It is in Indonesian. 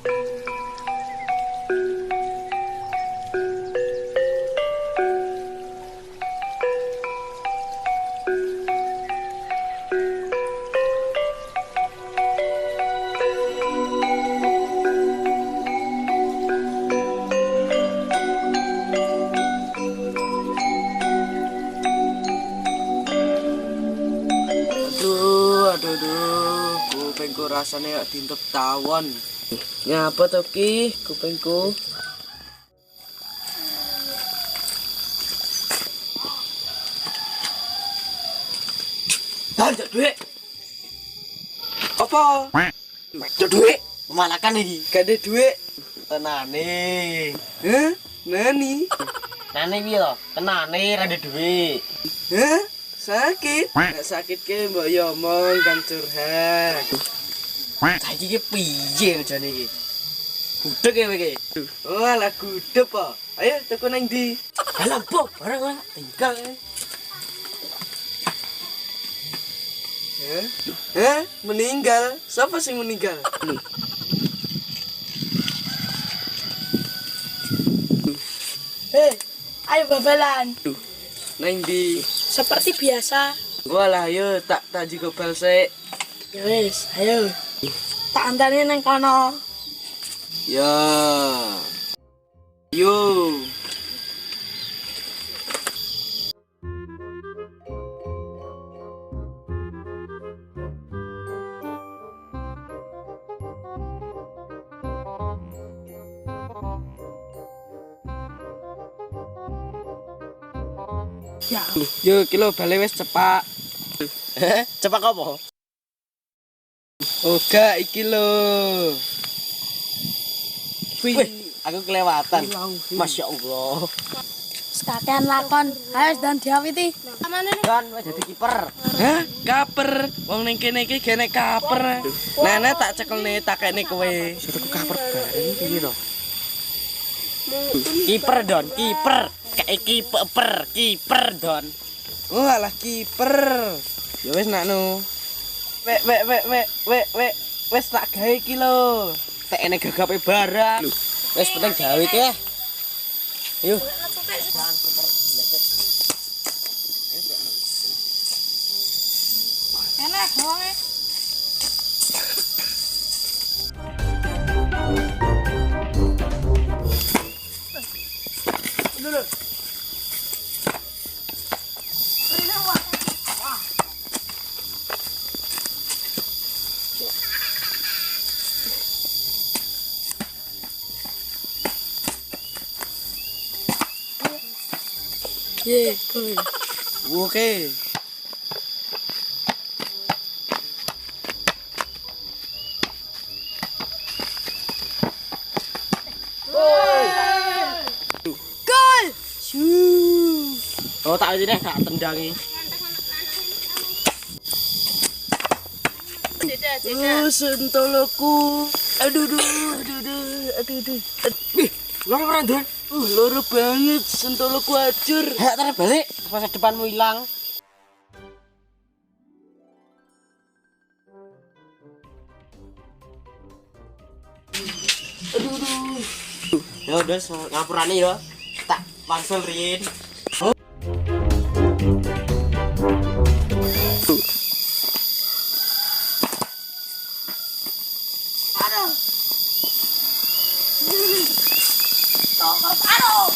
Aduh, kupingku rasanya kayak diintip tawon. Ngapa to ki kupingku? Jok duit. Apa? Jok duit. Memalakan iki. Gak ada duit. Tenane. Hah? Nani? Nane piye to? Tenane ra ada duit. Hah? Sakit? Nek sakit ke mbok yo omong kan curhat. Saiki ki piye jane iki? Gudeg ya iki. Oh, ala gudeg po. Ayo tuku nang ndi? Alah, Bob, barang tinggal. Hah? Meninggal? Siapa sih meninggal? Hei, ayo babalan. Nang ndi? Seperti biasa. Walah yo tak gobal sik. Ya wis, ayo. Tak antane nang kono. Ya. Yo. Ya, Yo kilo bale wis cepak. Cepak apa? Oga iki lho. Wih, aku kelewatan. Masya Allah. sekakean lakon. Ayo dan diawiti. Amane nih. Kan wis jadi kiper. Hah? Kaper. Wong ning kene iki gene kaper. Nene tak cekelne takene kowe. Sudah kaper bareng piye to? Kiper Don, kiper. Kayak kiper Don. Oh, alah kiper. Ya wis nakno. Wek. Wis tak gawe iki lho. Tekene gagape barang. Wis penting gawe iki ya. Ayo. Enak wonge. Dulu. Ye, boleh. Oke. Gol! Oh, tak ini tak tendangi. Sentoloku. Aduh. Wih, loro ora Don. Loro banget sentoloku hancur. Hak tarik balik, masa depanmu hilang. Ya udah, ngapurane ya. Tak parcel riyen. Aduh. Tolong, aduh.